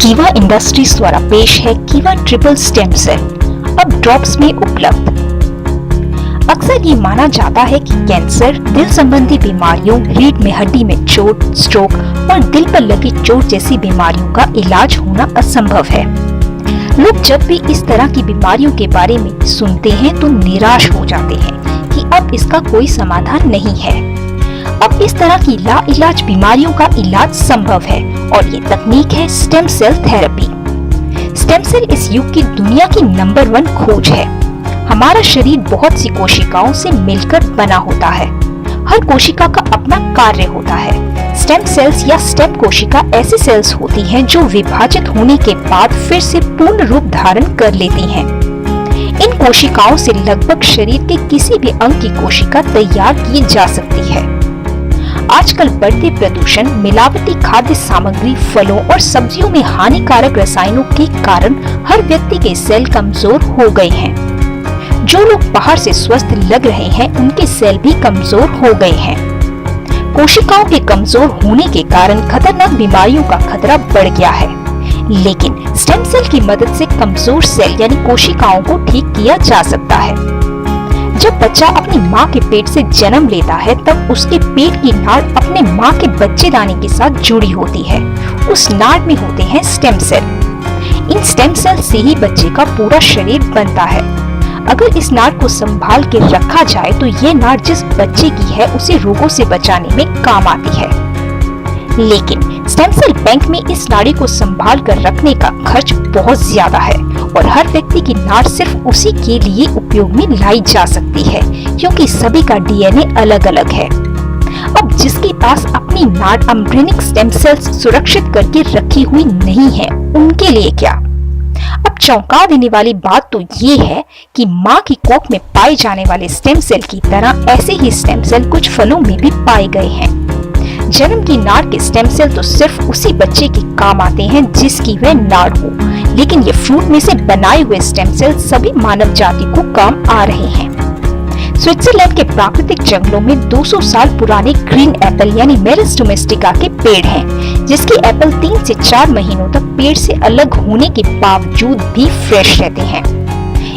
कीवा इंडस्ट्रीज द्वारा पेश है कीवा ट्रिपल स्टेम सेल, अब ड्रॉप्स में उपलब्ध। अक्सर ये माना जाता है कि कैंसर, दिल संबंधी बीमारियों, रीढ़ में हड्डी में चोट, स्ट्रोक और दिल पर लगी चोट जैसी बीमारियों का इलाज होना असंभव है। लोग जब भी इस तरह की बीमारियों के बारे में सुनते हैं तो निराश हो जाते हैं कि अब इसका कोई समाधान नहीं है। अब इस तरह की लाइलाज बीमारियों का इलाज संभव है और ये तकनीक है stem cell therapy. Stem cell इस युग की दुनिया की नंबर 1 खोज है। हमारा शरीर बहुत सी कोशिकाओं से मिलकर बना होता है। हर कोशिका का अपना कार्य होता है। स्टेम सेल्स या स्टेम कोशिका ऐसी सेल्स होती हैं जो विभाजित होने के बाद फिर से पूर्ण रूप धारण कर लेती हैं। इन कोशिकाओं से लगभग शरीर के किसी भी अंग की कोशिका तैयार की जा सकती है। आजकल बढ़ते प्रदूषण, मिलावटी खाद्य सामग्री, फलों और सब्जियों में हानिकारक रसायनों के कारण हर व्यक्ति के सेल कमजोर हो गए हैं। जो लोग बाहर से स्वस्थ लग रहे हैं, उनके सेल भी कमजोर हो गए हैं। कोशिकाओं के कमजोर होने के कारण खतरनाक बीमारियों का खतरा बढ़ गया है। लेकिन स्टेम सेल की मदद से कमजोर सेल यानी कोशिकाओं को ठीक किया जा सकता है। जब बच्चा अपनी माँ के पेट से जन्म लेता है, तब उसके पेट की नाड़ अपने माँ के बच्चेदानी के साथ जुड़ी होती है। उस नाड़ में होते हैं स्टेम सेल। इन स्टेम सेल से ही बच्चे का पूरा शरीर बनता है। अगर इस नाड़ को संभाल के रखा जाए तो ये नाड़ जिस बच्चे की है उसे रोगों से बचाने में काम आती है। लेकिन स्टेम सेल बैंक में इस नाड़ी को संभाल कर रखने का खर्च बहुत ज्यादा है और हर व्यक्ति की नाड़ सिर्फ उसी के लिए उपयोग में लाई जा सकती है, क्योंकि सभी का डीएनए अलग अलग है। अब जिसके पास अपनी नाड़ एम्ब्रियोनिक स्टेम सेल्स सुरक्षित करके रखी हुई नहीं है, उनके लिए क्या? अब चौंका देने वाली बात तो ये है कि माँ की कोख में पाए जाने वाले स्टेम सेल की तरह ऐसे ही स्टेम सेल कुछ फलों में भी पाए गए हैं। जन्म की नाड़ के स्टेम सेल तो सिर्फ उसी बच्चे के काम आते हैं जिसकी वह नाड़ हो, लेकिन ये फ्रूट में से बनाए हुए स्टेम सेल सभी मानव जाति को काम आ रहे हैं। स्विट्जरलैंड के प्राकृतिक जंगलों में 200 साल पुराने ग्रीन एप्पल यानी मेरिस डोमेस्टिका के पेड़ हैं, जिसके एप्पल 3 से 4 महीनों तक पेड़ से अलग होने के बावजूद भी फ्रेश रहते हैं।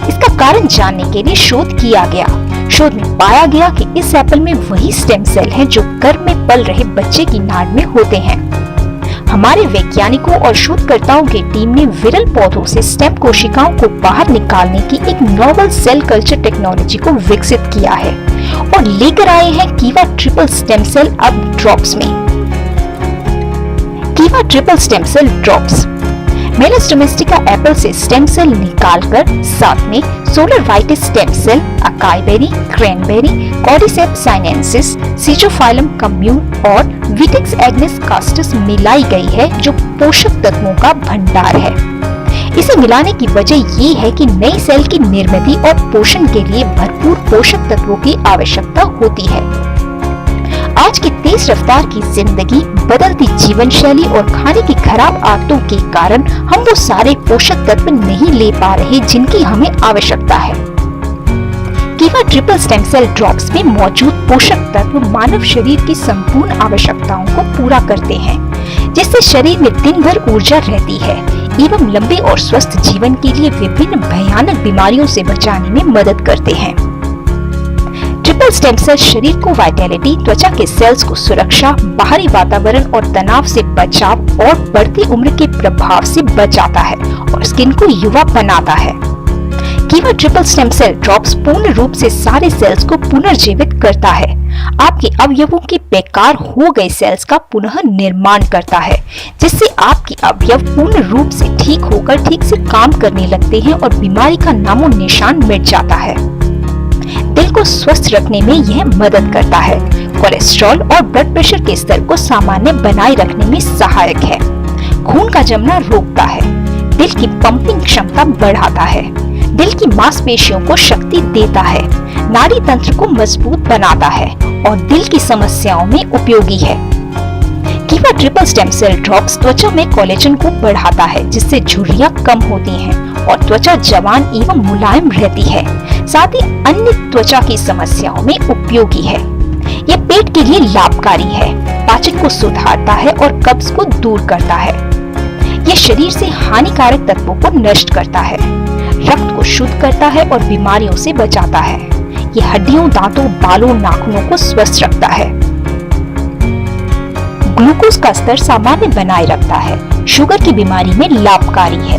इसका कारण जानने के लिए शोध किया गया। शोध में पाया गया कि इस एप्पल में वही स्टेम सेल हैं जो गर्भ में पल रहे बच्चे की नाड़ में होते हैं। हमारे वैज्ञानिकों और शोधकर्ताओं की टीम ने विरल पौधों से स्टेम कोशिकाओं को बाहर निकालने की एक नोवेल सेल कल्चर टेक्नोलॉजी को विकसित किया है और लेकर आए हैं कीवा ट्रिपल स्टेम सेल अब ड्रॉप्स में। Keeva triple stem cell drops मेरिस डोमेस्टिका एप्पल से स्टेम सेल निकालकर साथ में सोलर वाइटिस stem cell, acai berry, cranberry, cordyceps sinensis, सीजोफाइलम कम्यून और विटिक्स एग्नेस कास्टस मिलाई गई है, जो पोषक तत्वों का भंडार है। इसे मिलाने की वजह ये है कि नई सेल की निर्मित और पोषण के लिए भरपूर पोषक तत्वों की आवश्यकता होती है। आज की तेज रफ्तार की जिंदगी, बदलती जीवन शैली और खाने की खराब आदतों के कारण हम वो सारे पोषक तत्व नहीं ले पा रहे जिनकी हमें आवश्यकता है। Kiva triple stem cell drops में मौजूद पोषक तत्व मानव शरीर की संपूर्ण आवश्यकताओं को पूरा करते हैं, जिससे शरीर में दिन भर ऊर्जा रहती है एवं लंबे और स्वस्थ जीवन के लिए विभिन्न भयानक बीमारियों से बचाने में मदद करते हैं। ट्रिपल स्टेम सेल शरीर को वाइटैलिटी, त्वचा के सेल्स को सुरक्षा, बाहरी वातावरण और तनाव से बचाव और बढ़ती उम्र के प्रभाव से बचाता है और स्किन को युवा बनाता है। Kiva triple stem cell drops पूर्ण रूप से सारे सेल्स को पुनर्जीवित करता है। आपके अवयवों के बेकार हो गए सेल्स का पुनः निर्माण करता है, जिससे आपके अवयव पूर्ण रूप से ठीक होकर ठीक से काम करने लगते हैं और बीमारी का नामो निशान मिट जाता है। दिल को स्वस्थ रखने में यह मदद करता है। कोलेस्ट्रॉल और ब्लड प्रेशर के स्तर को सामान्य बनाए रखने में सहायक है। खून का जमना रोकता है। दिल की पंपिंग क्षमता बढ़ाता है। दिल की मांसपेशियों को शक्ति देता है। नाड़ी तंत्र को मजबूत बनाता है और दिल की समस्याओं में उपयोगी है। Kiva triple stem cell drops त्वचा में कोलेजन को बढ़ाता है, जिससे झुर्रियां कम होती हैं और त्वचा जवान एवं मुलायम रहती है। साथ ही अन्य त्वचा की समस्याओं में उपयोगी है। यह पेट के लिए लाभकारी है, पाचन को सुधारता है और कब्ज को दूर करता है। ये शरीर से हानिकारक तत्वों को नष्ट करता है, रक्त को शुद्ध करता है और बीमारियों से बचाता है। ये हड्डियों, दांतों, बालों, नाखूनों को स्वस्थ रखता है। ग्लूकोज का स्तर सामान्य बनाए रखता है। शुगर की बीमारी में लाभकारी है।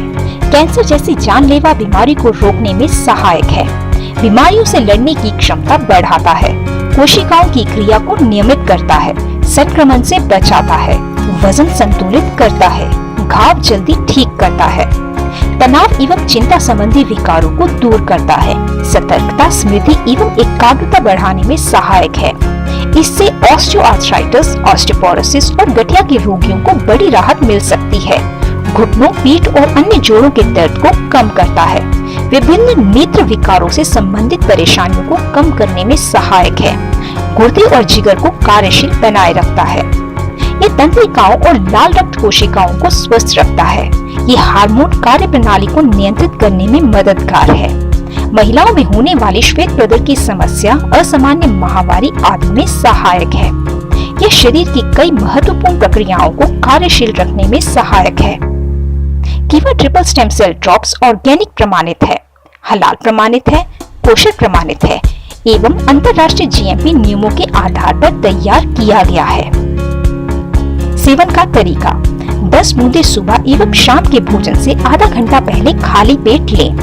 कैंसर जैसी जानलेवा बीमारी को रोकने में सहायक है। बीमारियों से लड़ने की क्षमता बढ़ाता है। कोशिकाओं की क्रिया को नियमित करता है। संक्रमण से बचाता है। वजन संतुलित करता है। घाव जल्दी ठीक करता है। तनाव एवं चिंता संबंधी विकारों को दूर करता है। सतर्कता, स्मृति एवं एकाग्रता बढ़ाने में सहायक है। इससे ऑस्टियोआर्थराइटिस, ऑस्टियोपोरोसिस और गठिया के रोगियों को बड़ी राहत मिल सकती है। घुटनों, पीठ और अन्य जोड़ों के दर्द को कम करता है। विभिन्न नेत्र विकारों से संबंधित परेशानियों को कम करने में सहायक है। गुर्दे और जिगर को कार्यशील बनाए रखता है। ये तंत्रिकाओं और लाल रक्त कोशिकाओं को स्वस्थ रखता है। ये हार्मोन कार्य प्रणाली को नियंत्रित करने में मददगार है। महिलाओं में होने वाली श्वेत प्रदर की समस्या, असामान्य माहवारी आदि में सहायक है। यह शरीर की कई महत्वपूर्ण प्रक्रियाओं को कार्यशील रखने में सहायक है। Kiva triple stem cell drops organic प्रमाणित है, हलाल प्रमाणित है, पोषक प्रमाणित है एवं अंतर्राष्ट्रीय जीएमपी नियमों के आधार पर तैयार किया गया है। सेवन का तरीका: 10 बूंदे सुबह एवं शाम के भोजन से आधा घंटा पहले खाली पेट लें।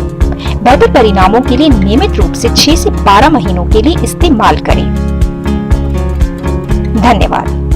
बेहतर परिणामों के लिए नियमित रूप से 6 से 12 महीनों के लिए इस्तेमाल करें। धन्यवाद।